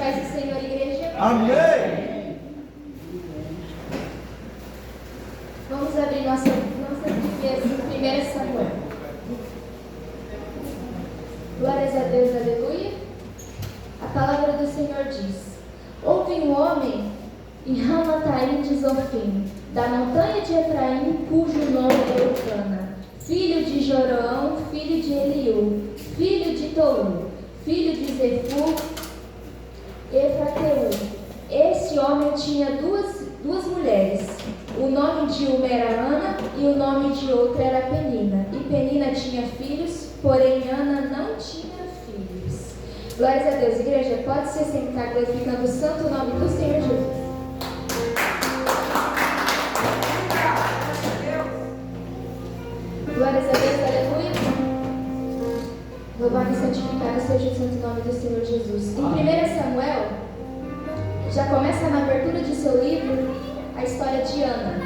paz do Senhor, igreja. Amém. Vamos abrir nossas Bíblias em 1 Samuel. Glórias a Deus, aleluia. A palavra do Senhor diz: houve um homem em Ramataim de Zofim, da montanha de Efraim, cujo nome era Eucana, filho de Jorão, filho de Eliú, filho de Tou, filho de Zefu, Efrateu. Este homem tinha duas mulheres. O nome de uma era Ana e o nome de outra era Penina. E Penina tinha filhos, porém Ana não tinha filhos. Glórias a Deus, igreja. Pode se sentar glorificando o santo nome do Senhor Jesus. Glórias a Deus, aleluia. Louvado e santificado seja o santo nome do Senhor Jesus. Em 1 Samuel, já começa na abertura de seu livro a história de Ana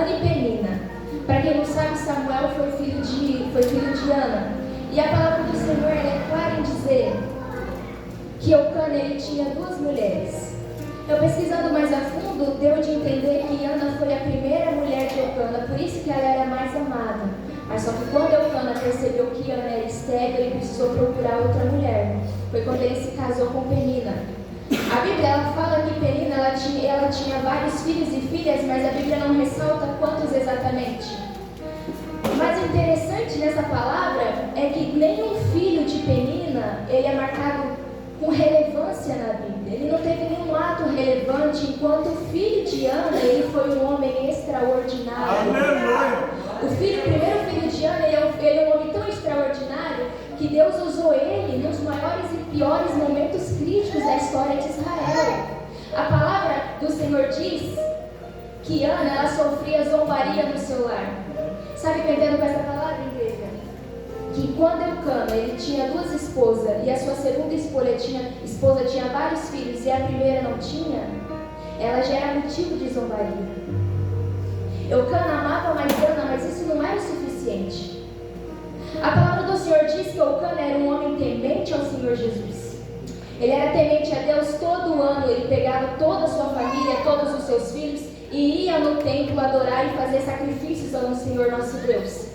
e Penina. Para quem não sabe, Samuel foi filho de Ana. E a palavra do Senhor é clara em dizer que Eucana ele tinha duas mulheres. Eu pesquisando mais a fundo, deu de entender que Ana foi a primeira mulher de Eucana, por isso que ela era mais amada. Mas só que quando Eucana percebeu que Ana era estéril, ele precisou procurar outra mulher. Foi quando ele se casou com Penina. A Bíblia ela fala que Penina ela tinha vários filhos e filhas, mas a Bíblia não ressalta quantos exatamente. O mais interessante nessa palavra é que nenhum filho de Penina ele é marcado com relevância na Bíblia. Ele não teve nenhum ato relevante, enquanto o filho de Ana ele foi um homem extraordinário. O primeiro filho de Ana ele é um homem tão extraordinário que Deus usou ele nos maiores e piores momentos críticos da história de Israel. A palavra do Senhor diz que Ana ela sofria zombaria no seu lar. Sabe o que eu entendo com essa palavra, igreja? Que quando Eucana ele tinha duas esposas e a sua segunda esposa tinha vários filhos e a primeira não tinha, ela já era motivo de zombaria. Eucana amava mais Ana, mas isso não era o suficiente. A palavra do Senhor diz que Eucana era um homem temente ao Senhor Jesus. Ele era temente a Deus. Todo ano ele pegava toda a sua família, todos os seus filhos e ia no templo adorar e fazer sacrifícios ao Senhor nosso Deus.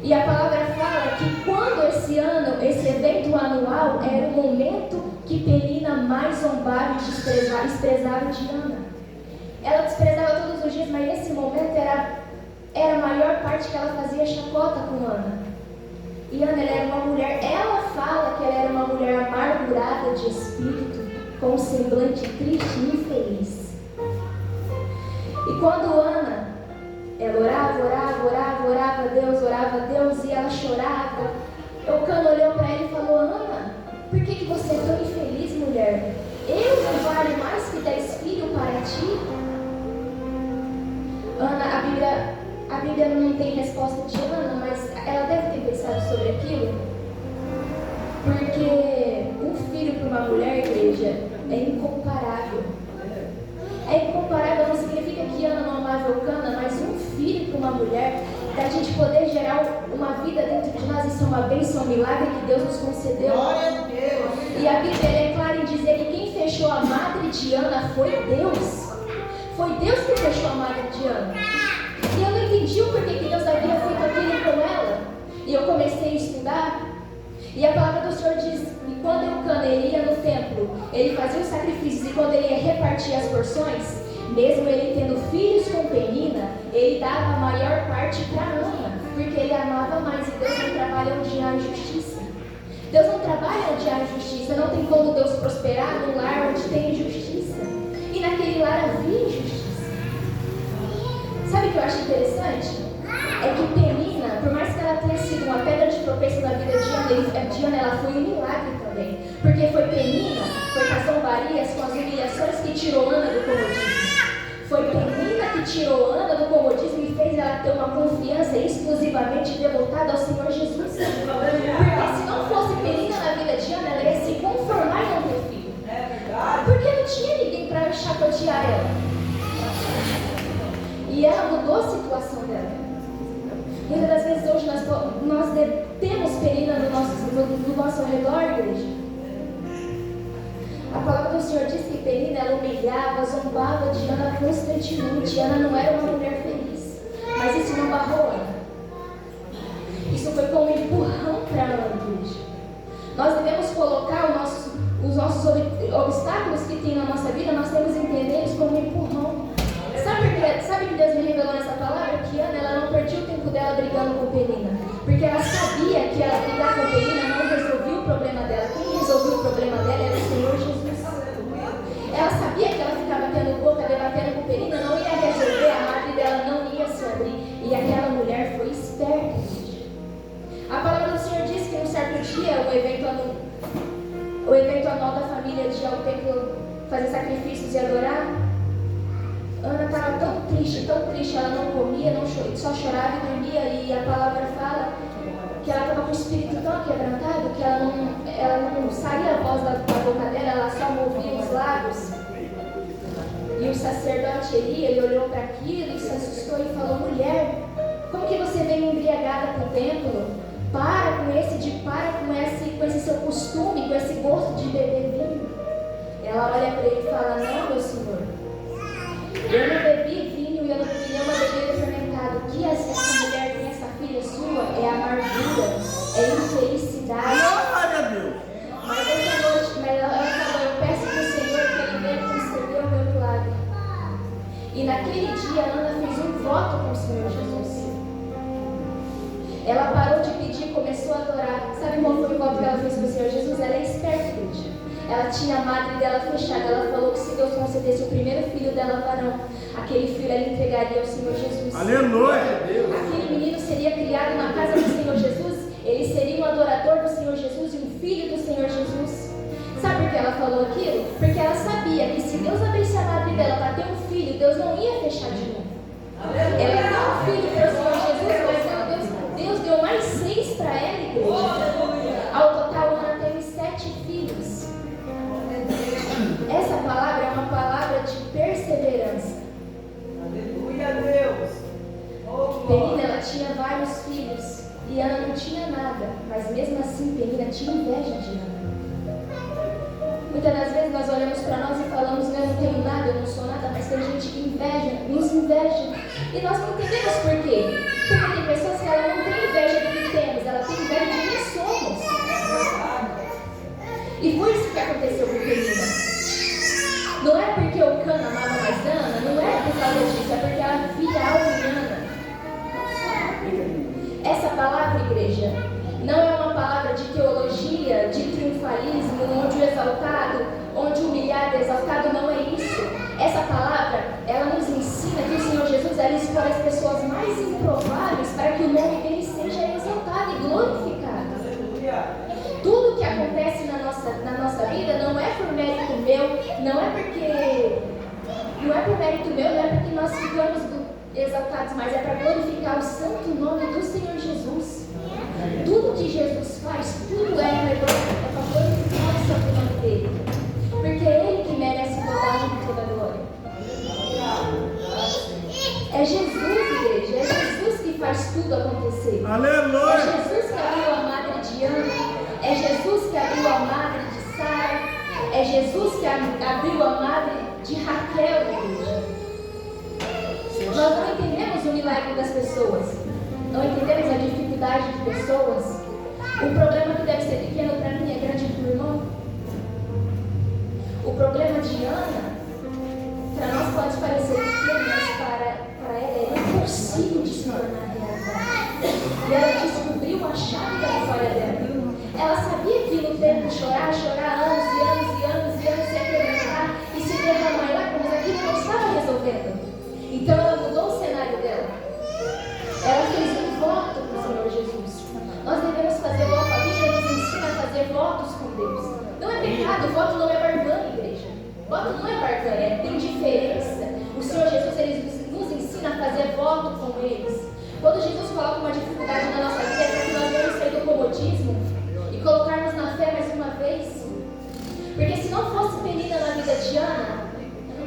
E a palavra fala que quando esse evento anual era o momento que Penina mais zombava e desprezava de Ana. Ela desprezava todos os dias, mas nesse momento era a maior parte que ela fazia chacota com Ana. E Ana ela era uma mulher, ela fala que ela era uma mulher amargurada de espírito, com um semblante triste e infeliz. E quando Ana ela orava a Deus e ela chorava, Eucana olhou para ela e falou: Ana, por que você é tão infeliz, mulher? Eu não valho mais que 10 filhos para ti? Ana, a Bíblia não tem resposta de Ana, mas ela deve ter pensado sobre aquilo, porque um filho para uma mulher, igreja, é incomparável. É incomparável, não significa que Ana não amava Eucana, mas um filho para uma mulher, da gente poder gerar uma vida dentro de nós, isso é uma bênção, um milagre que Deus nos concedeu. E a Bíblia é clara em dizer que quem fechou a madre de Ana foi Deus. Foi Deus que fechou a madre de Ana. E eu não entendi o porquê que Deus havia feito aquilo com ela. E eu comecei a estudar. E a palavra do Senhor diz que quando Eucana ele ia no templo, ele fazia os sacrifícios e quando ele ia repartir as porções, mesmo ele tendo filhos com Penina, ele dava a maior parte para Ana, porque ele amava mais. E Deus não trabalha onde há injustiça. Deus não trabalha onde há injustiça. Não tem como Deus prosperar num lar onde tem injustiça. E naquele lar havia injustiça. Sabe o que eu acho interessante? É que Penina, por mais que ela tenha sido uma pedra de tropeço na vida de Ana, ela foi um milagre também. Porque foi Penina, foi com as zombarias, com as humilhações que tirou Ana do comodismo. Foi Penina que tirou Ana do comodismo e fez ela ter uma confiança exclusivamente devotada ao Senhor Jesus. Porque se não fosse Penina na vida de Ana, ela ia se conformar em não ter filho. Porque não tinha ninguém para chacotear ela. E ela mudou a situação dela. Muitas das vezes hoje nós temos Penina no nosso redor, igreja. A palavra do o Senhor diz que Penina, ela humilhava, zombava de Ana constantemente. Ana não era uma mulher feliz, mas isso não barrou Ana. Isso foi como um empurrão para Ana, igreja. Nós devemos colocar os nossos obstáculos que tem na nossa vida, nós temos que entender eles como um empurrão. Sabe que Deus me revelou nessa palavra? Que Ana, ela não perdia o tempo dela brigando com Penina, porque ela sabia que ela brigar com Penina não resolvia o problema dela. Quem resolveu o problema dela era o Senhor Jesus. Ela sabia que ela ficava tendo boca, debatendo com Penina, não ia resolver, a madre dela não ia se abrir. E aquela mulher foi esperta. A palavra do Senhor diz que um certo dia, o evento anual da família de ir ao templo fazer sacrifícios e adorar, Ana estava tão triste, ela não comia, não chorava, só chorava e dormia. E a palavra fala que ela estava com o espírito tão quebrantado que ela não saía a voz da boca dela, ela só movia os lábios. E o sacerdote Eli, ele olhou para aquilo e se assustou e falou: mulher, como que você vem embriagada para o templo? Para com esse seu costume, com esse gosto de beber vinho. Ela olha para ele e fala: não, meu senhor, eu não bebi vinho e eu não bebi nenhuma bebida fermentada. O que essa mulher tem, essa filha sua, é amargura, é infelicidade. Mas essa noite, ela falou: eu peço para o Senhor que Ele venha conceder o meu milagre. E naquele dia, Ana fez um voto com o Senhor Jesus. Ela parou de pedir, começou a adorar. Sabe qual foi o voto que ela fez com o Senhor Jesus? Ela é esperta, igreja. Ela tinha a madre dela fechada. Ela falou que se Deus concedesse o primeiro filho dela varão, aquele filho ela entregaria ao Senhor Jesus. Aleluia! Aquele menino seria criado na casa do Senhor Jesus. Ele seria um adorador do Senhor Jesus e um filho do Senhor Jesus. Sabe por que ela falou aquilo? Porque ela sabia que se Deus abrisse a madre dela para ter um filho, Deus não ia fechar de novo. Ela deu um filho para o Senhor Jesus, mas Deus deu mais 6 para ela, igreja. Ao total, Ana teve 7 filhos. Essa palavra é uma palavra de perseverança. Aleluia, Deus. Penina, ela tinha vários filhos e Ana não tinha nada, mas mesmo assim Penina tinha inveja de Ana. Muitas das vezes nós olhamos para nós e falamos: eu não tenho nada, eu não sou nada, mas tem gente que nos inveja. E nós não entendemos por quê. Porque tem pessoas que ela não tem inveja do que temos, ela tem inveja de quem somos. E foi isso que aconteceu com Penina. Não é porque o Cana amava mais Ana, não é por causa disso, é porque ela via algo em Ana. Essa palavra, igreja, não é uma palavra de teologia, de triunfalismo, onde o exaltado, onde o humilhado é exaltado, não é isso. Essa palavra, ela nos ensina que o Senhor Jesus, ela escolhe as pessoas mais improváveis para que o nome dele seja exaltado e glorificado. Tudo que acontece na nossa vida não é por mérito meu, não é por mérito meu, não é porque nós ficamos exaltados, mas é para glorificar o santo nome do Senhor Jesus. Tudo que Jesus faz, tudo é para glorificar o santo nome dele. Porque é ele que merece toda a honra e toda a glória. É Jesus, igreja, é Jesus que faz tudo acontecer. Aleluia! É Jesus que abriu a madre de Ana. É Jesus que abriu a madre de Sara. É Jesus que abriu a madre de Raquel, igreja. Nós não entendemos o milagre das pessoas. Não entendemos a dificuldade de pessoas. O problema que deve ser pequeno para mim é grande para o irmão. O problema de Ana, para nós pode parecer pequeno, mas para ela é impossível de se tornar realidade. E ela descobriu a chave da história dela. Ela sabia que no tempo chorar anos e anos e anos e anos, se quebrantar e se derramar lá, mas aquilo não estava resolvendo. Então ela mudou o cenário dela. Ela fez um voto para o Senhor Jesus. Nós devemos fazer voto. A Bíblia nos ensina a fazer votos com Deus. Não é pecado, voto não é barganha, igreja. Voto não é barganha, tem diferença. O Senhor Jesus, ele nos ensina a fazer voto com eles. Quando Jesus coloca uma dificuldade na nossa vida, é para que nós vamos sair do comodismo e colocarmos na fé mais uma vez. Porque se não fosse Penina na vida de Ana,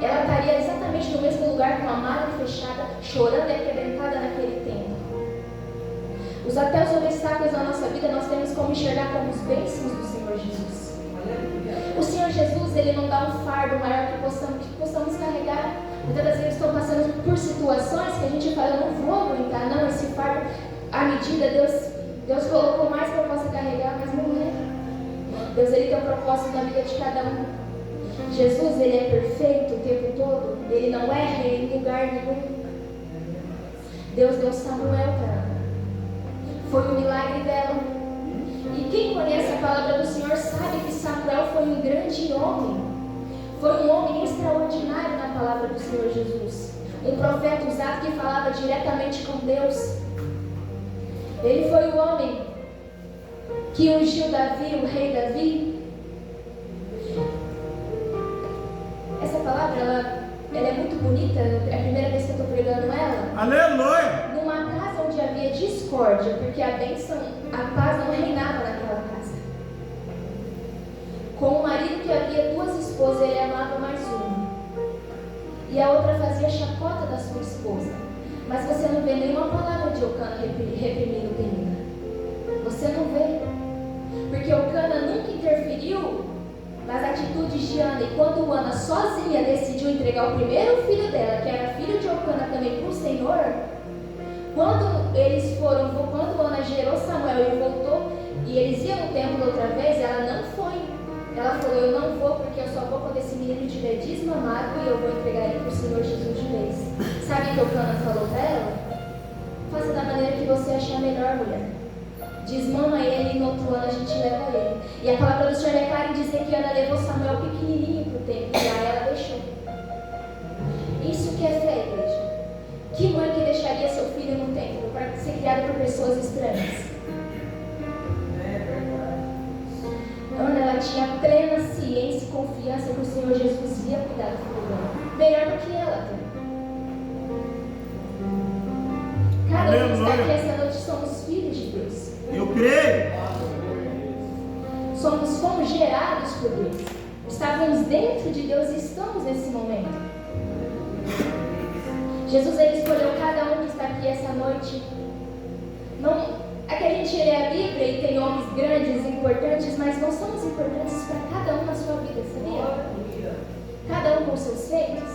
ela estaria exatamente no mesmo lugar com a madre fechada, chorando e aquebrantada naquele tempo. Até os obstáculos na nossa vida nós temos como enxergar como os bênçãos do Senhor Jesus. O Senhor Jesus, ele não dá um fardo maior que possamos carregar. Muitas das vezes estão passando por situações que a gente fala, eu não vou aguentar, não, esse fardo, à medida, Deus colocou mais que eu possa carregar, mas não é. Deus, Ele tem um propósito na vida de cada um. Jesus, Ele é perfeito o tempo todo, Ele não erra em lugar nenhum. Deus deu Samuel para ela. Foi um milagre dela. E quem conhece a palavra do Senhor sabe que Samuel foi um grande homem. Foi um homem extraordinário na palavra do Senhor Jesus. Um profeta usado que falava diretamente com Deus. Ele foi o homem que ungiu Davi, o rei Davi. Essa palavra, ela é muito bonita. É a primeira vez que eu estou pregando ela. Aleluia! Numa casa onde havia discórdia, porque a bênção, a paz não reinava naquela casa. Com um marido que havia duas esposas, ele amava mais uma. E a outra fazia chacota da sua esposa. Mas você não vê nenhuma palavra de Eucana reprimindo Penina. Você não vê. Porque Eucana nunca interferiu nas atitudes de Ana. E quando Ana sozinha decidiu entregar o primeiro filho dela, que era filho de Eucana também, para o Senhor, quando Ana gerou Samuel e voltou, e eles iam no templo outra vez, ela não foi. Ela falou, eu não vou porque eu só vou quando esse menino estiver desmamado e eu vou entregar ele para o Senhor Jesus de vez. Sabe o que Eucana falou para ela? Faça da maneira que você achar melhor, mulher. Desmama ele e no outro ano a gente leva ele. E a palavra do Senhor é clara em dizer que Ana levou Samuel pequenininho para o templo e aí ela deixou. Isso que é fé, igreja. Que mãe que deixaria seu filho no templo para ser criado por pessoas estranhas? Ana, ela tinha plena ciência e confiança que o Senhor Jesus ia cuidar do filho dela. Melhor do que ela tem. Cada um que está aqui essa noite somos filhos de Deus. Eu creio. Fomos gerados por Deus. Estávamos dentro de Deus e estamos nesse momento. Jesus, Ele escolheu cada um que está aqui essa noite. Não, é que a gente lê a Bíblia e tem homens grandes e importantes, mas nós somos importantes para cada um na sua vida, sabia? Cada um com seus feitos.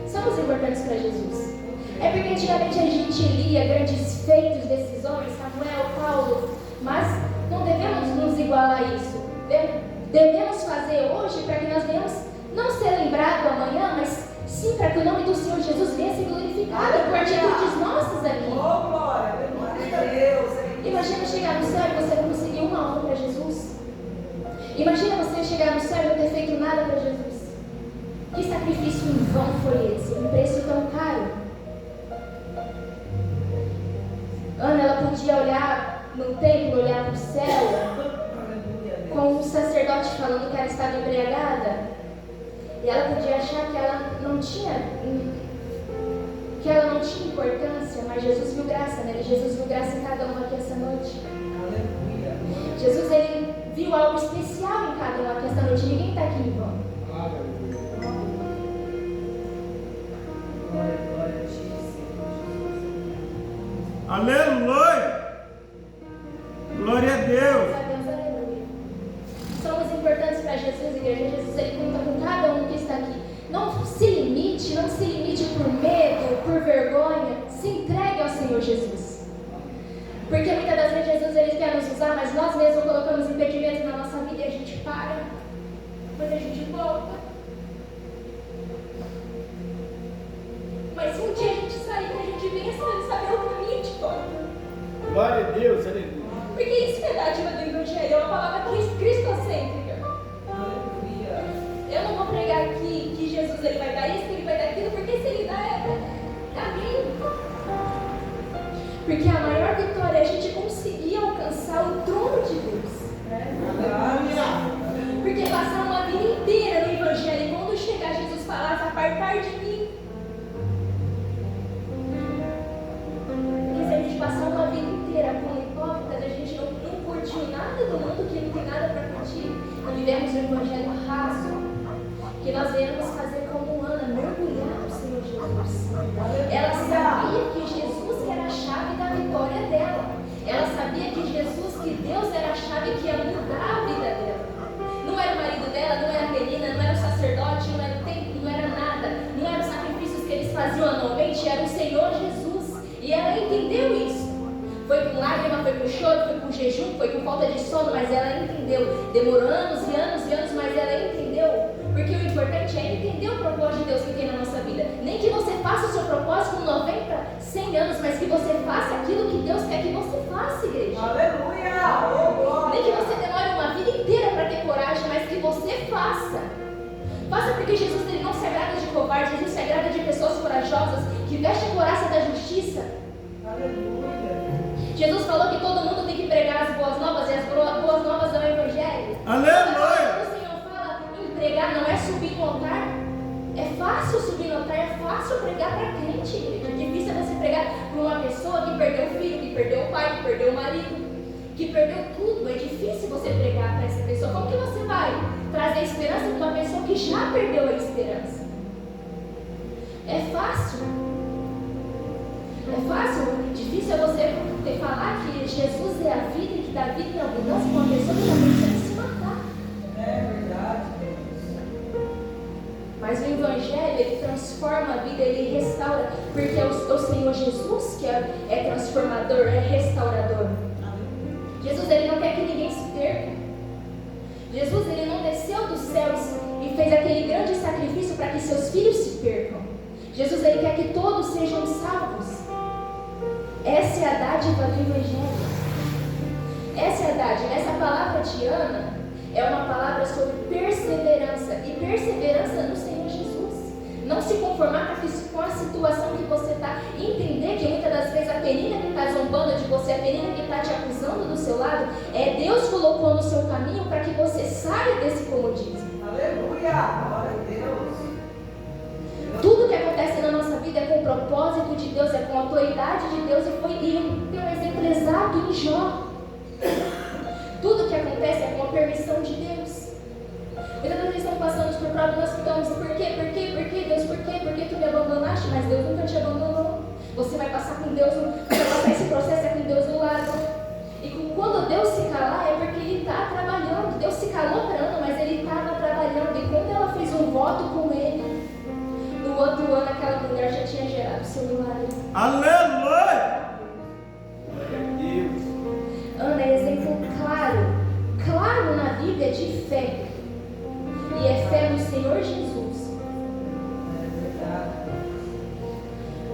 Somos importantes para Jesus. É porque antigamente a gente lia grandes feitos desses homens, Samuel, Paulo, mas não devemos nos igualar a isso. Devemos fazer hoje para que nós venhamos não ser lembrados amanhã, mas sim para que o nome do Senhor Jesus venha ser glorificado por atitudes nossas aqui. Oh, glória a Deus. Imagina chegar no céu e você não conseguir uma honra para Jesus. Imagina você chegar no céu e não ter feito nada para Jesus. Que sacrifício em vão foi esse? Um preço tão caro. Ana, ela podia olhar no templo, olhar para o céu, com um sacerdote falando que ela estava embriagada, e ela podia achar que ela não tinha importância, mas Jesus viu graça nela, Jesus viu graça em cada um aqui essa noite. Aleluia. Jesus, Ele viu algo especial em cada um aqui essa noite. Ninguém está aqui em vão. Glória a Ti, Senhor. Aleluia. Glória a Deus. Aleluia. Somos importantes para Jesus, igreja. Jesus, Ele conta com cada um que está aqui. Não se limite por medo, por vergonha. Se entregue ao Senhor Jesus. Porque muitas das vezes Jesus, Ele quer nos usar, mas nós mesmos colocamos impedimentos na nossa vida e a gente para. Mas a gente volta. Mas se um dia a gente sair, a gente venha saber o caminho de volta. Glória a Deus. Aleluia. Porque isso é dádiva do Evangelho, é uma palavra cristocêntrica. Aleluia. Eu não vou pregar aqui que Jesus Ele vai dar isso, que Ele vai dar aquilo, porque se Ele dá, amém. Porque a maior vitória é a gente conseguir alcançar o trono de Deus. Aleluia. Porque passar uma vida inteira no Evangelho e quando chegar Jesus falar, apartar de mim. Porque se a gente passar uma vida inteira como hipócritas, a gente não curtiu nada do mundo, que não tem nada para curtir, não vivemos um Evangelho raso, que nós viemos fazer como Ana, mergulhar no Senhor Jesus. Ela sabia que Jesus era a chave da vitória dela. Ela sabia que Jesus, que Deus era a chave que ia mudar a vida dela. Não era o marido dela, não era a menina, não era o sacerdote, não era ela entendeu isso. Foi com lágrima, foi com choro, foi com jejum, foi com falta de sono, mas ela entendeu. Demorou anos e anos e anos, mas ela entendeu. Porque o importante é entender o propósito de Deus que tem na nossa vida. Nem que você faça o seu propósito com 90, 100 anos, mas que você faça aquilo que Deus quer que você faça, igreja. Aleluia! Nem que você demore uma vida inteira para ter coragem, mas que você faça. Faça, porque Jesus ele não se agrada de covardes, Jesus se agrada de pessoas corajosas que vestem a couraça da justiça. Aleluia! Jesus falou que todo mundo tem que pregar as boas novas, e as boas novas é o Evangelho. Aleluia! Quando o Senhor fala em pregar, não é subir no altar. É fácil subir no altar, é fácil pregar para crente, igreja. É difícil você pregar para uma pessoa que perdeu o filho, que perdeu o pai, que perdeu o marido, que perdeu tudo. É difícil você pregar para essa pessoa. Como que você vai trazer esperança para uma pessoa que já perdeu a esperança? É fácil. É fácil, difícil é você falar que Jesus é a vida e que dá vida em abundância com uma pessoa que está pensando em se matar. É verdade. Mas o Evangelho, ele transforma a vida, ele restaura, porque é o Senhor Jesus que é transformador, é restaurador. Jesus, ele não quer que ninguém se perca. Jesus, ele não desceu dos céus e fez aquele grande sacrifício para que seus filhos se percam. Jesus, ele quer que todos sejam salvos. Essa é a dádiva do Evangelho. Essa é a dádiva. Essa palavra Tiana é uma palavra sobre perseverança. E perseverança no Senhor Jesus. Não se conformar com a situação que você está. Entender que muitas das vezes a Penina que está zombando de você, a Penina que está te acusando do seu lado, Deus colocou no seu caminho para que você saia desse comodismo. Aleluia! Glória a Deus! Tudo que acontece na nossa vida é com o propósito de Deus, é com a autoridade de Deus, e tem um exemplo exato em Jó. Tudo que acontece é com a permissão de Deus. Muitas vezes estamos passando por problemas, nós ficamos, por quê, Deus, por que tu me abandonaste? Mas Deus nunca te abandonou. Você vai passar com Deus, você vai passar esse processo com Deus do lado. E quando Deus se calar, é porque Ele está trabalhando. Deus se calou para Ana, mas Ele estava trabalhando. E quando ela fez um voto com Ele, no outro ano aquela mulher já tinha gerado seu milagre. Aleluia! Glória a Deus. Ana é exemplo claro na Bíblia de fé. E é fé no Senhor Jesus. É verdade.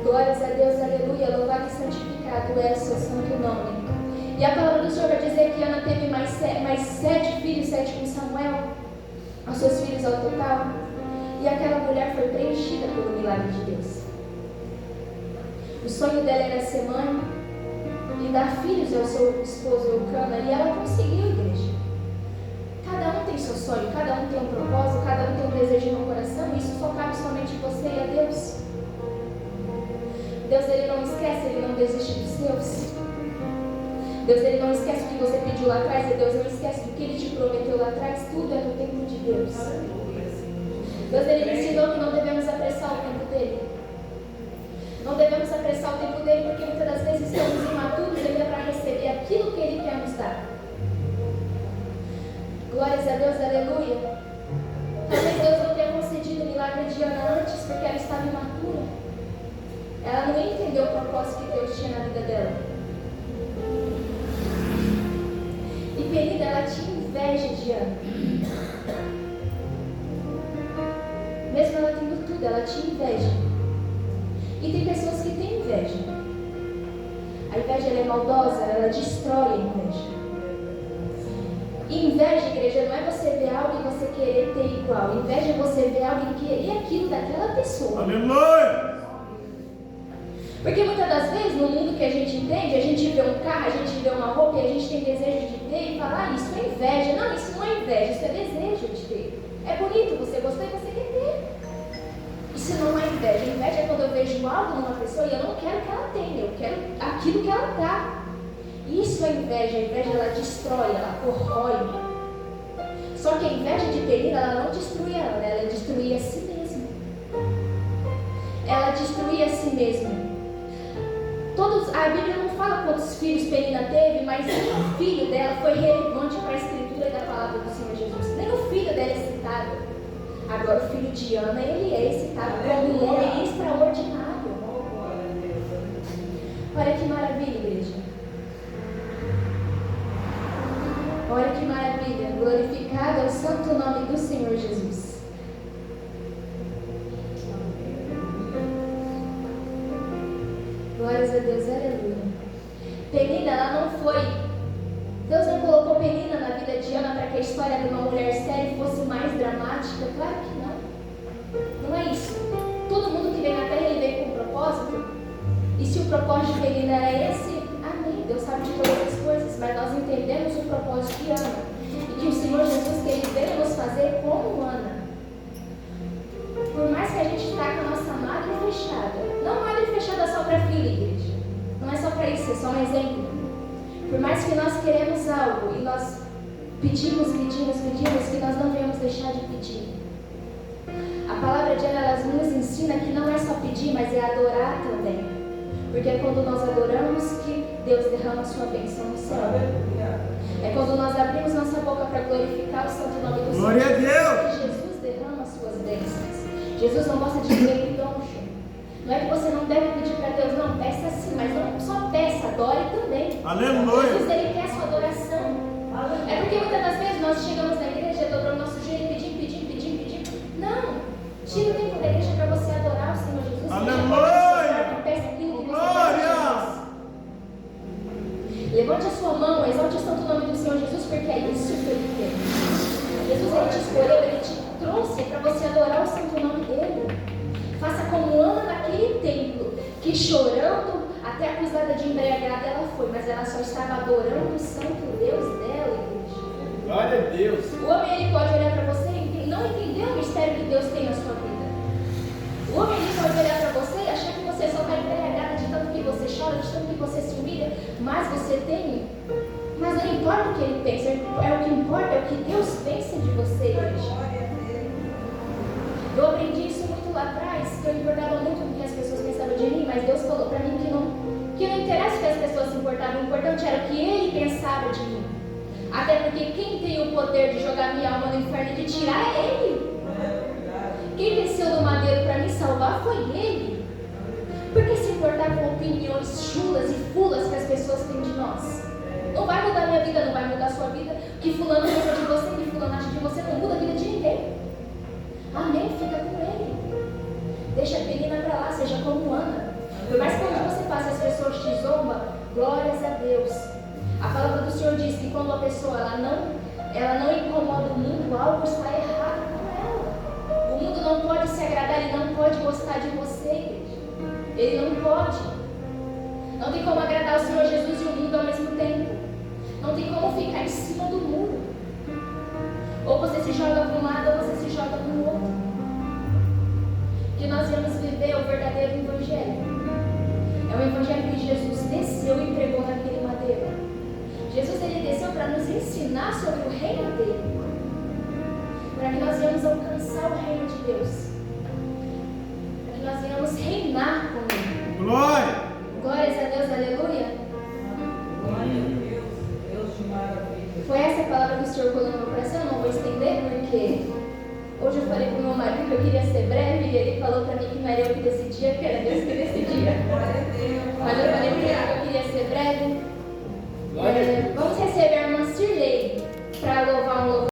Glórias a Deus, aleluia, louvado e santificado é o seu santo nome. E a palavra do Senhor vai dizer que Ana teve mais 7 filhos, 7 com Samuel, os seus filhos ao total. E aquela mulher foi preenchida pelo milagre de Deus. O sonho dela era ser mãe e dar filhos ao seu esposo Eucana, e ela conseguiu, igreja. Cada um tem seu sonho, cada um tem um propósito, cada um tem um desejo no coração, e isso só cabe somente você e a Deus. Deus, ele não esquece, ele não desiste dos seus. Deus, ele não esquece o que você pediu lá atrás, e Deus não esquece do que ele te prometeu lá atrás. Tudo é no tempo de Deus. Deus, ele me ensinou que não devemos apressar o tempo dele. Não devemos apressar o tempo dele, porque muitas das vezes estamos imaturos ainda para receber aquilo que ele quer nos dar. Glórias a Deus, aleluia. Talvez Deus não tenha concedido o milagre de Ana antes, porque ela estava imatura. Ela não entendeu o propósito que Deus tinha na vida dela. E Penina, ela tinha inveja de Ana. Mesmo ela tendo tudo, ela tinha inveja. E tem pessoas que têm inveja. A inveja ela é maldosa, ela destrói a inveja. E inveja, igreja, não é você ver algo e você querer ter igual. Inveja é você ver algo e querer aquilo daquela pessoa. Aleluia! Porque muitas das vezes, no mundo que a gente entende, a gente vê um carro, a gente vê uma roupa e a gente tem desejo de ter e falar, isso é inveja. Não, isso não é inveja, isso é desejo de ter. É bonito, você gostou e você quer ter. Isso não é inveja. Inveja é quando eu vejo algo numa pessoa e eu não quero que ela tenha, eu quero aquilo que ela dá. Isso é inveja. A inveja, ela destrói, ela corrói. Só que a inveja de Penina, ela não destruía ela destruía a si mesma. Ela destruía a si mesma. A Bíblia não fala quantos filhos Penina teve, mas nenhum filho dela foi relevante para a escritura da palavra do Senhor Jesus. Nem o filho dela é citado. Agora o filho de Ana, ele é citado como um homem extraordinário. Olha que maravilha, igreja. Olha que maravilha. Glorificado é o santo nome do Senhor Jesus. Glórias a Deus, aleluia. Penina, ela não foi. Deus não colocou Penina na vida de Ana para que a história de uma mulher séria fosse mais dramática? Claro que não. Não é isso. Todo mundo que vem na terra, ele vem com um propósito. E se o propósito de Penina era esse, amém. Deus sabe de todas as coisas, mas nós entendemos o propósito de Ana. E que o Senhor Jesus, que Ele veio nos fazer como Ana. Por mais que a gente está com a nossa madre fechada, não madre fechada só para filha, igreja. Não é só para isso, é só um exemplo. Por mais que nós queremos algo e nós pedimos que nós não venhamos deixar de pedir. A palavra de Ana nos ensina que não é só pedir, mas é adorar também. Porque é quando nós adoramos que Deus derrama a sua bênção no céu. É quando nós abrimos nossa boca para glorificar o santo nome do Senhor. Glória a Deus! Que Jesus derrama as suas bênçãos. Jesus não gosta de viver pidoncho. Não é que você não deve pedir para Deus, não, peça sim, mas não só peça, adore também. Aleluia! Jesus, Ele quer a sua adoração. É porque muitas das vezes nós chegamos na igreja, dobramos nosso joelho e pedimos. Não! Tira o tempo da igreja para você adorar o Senhor Jesus. Aleluia! Peça aquilo que você Glória! quer. Levante a sua mão, exalte o santo nome do Senhor Jesus, porque é isso que Ele quer. Jesus, Ele te escolheu, Ele te trouxe para você adorar o santo nome dEle. Faça como Ana naquele templo, que chorando, até acusada de embriagada ela foi, mas ela só estava adorando o santo Deus dela, igreja. Glória a Deus! O homem, ele pode olhar para você e não entender o mistério que Deus tem na sua vida. O homem, ele pode olhar para você e achar que você só está embriagada de tanto que você chora, de tanto que você se humilha, mas você tem. Mas não importa o que ele pensa, é o que importa, é o que Deus pensa de você, igreja. Eu aprendi isso muito lá atrás, que eu importava muito com o que as pessoas pensavam de mim, mas Deus falou para mim que não interessa o que as pessoas se importavam, o importante era o que Ele pensava de mim. Até porque quem tem o poder de jogar minha alma no inferno e de tirar é Ele. Quem desceu do madeiro para me salvar foi Ele. Por que se importar com opiniões chulas e fulas que as pessoas têm de nós? Não vai mudar minha vida, não vai mudar a sua vida. Que fulano pensa de você, que fulano acha de você, não muda a vida de ninguém. Amém? Fica com Ele. Deixa a Penina para lá, seja como Ana. Por mais que onde você passe as pessoas te zombam, glórias a Deus. A palavra do Senhor diz que quando a pessoa ela não incomoda o mundo, algo está errado com ela. O mundo não pode se agradar, ele não pode gostar de você, igreja. Ele não pode. Não tem como agradar o Senhor Jesus e o mundo ao mesmo tempo. Não tem como ficar em cima do muro. Ou você se joga para um lado ou você se joga para o outro. Que nós vamos viver o verdadeiro evangelho. É o evangelho que Jesus desceu e pregou naquele madeiro. Jesus, ele desceu para nos ensinar sobre o reino dele. Para que nós venhamos alcançar o reino de Deus. Para que nós venhamos reinar com ele. Glória! Glórias a Deus, aleluia. Glória a Deus, Deus de maravilha. Foi essa a palavra que o Senhor colocou no meu coração. Eu não vou estender porque hoje eu falei com o meu marido que eu queria ser breve e ele falou para mim que não era eu que decidia, que era Deus que decidia. Glória a Deus. Mas eu falei para ele que eu queria ser breve.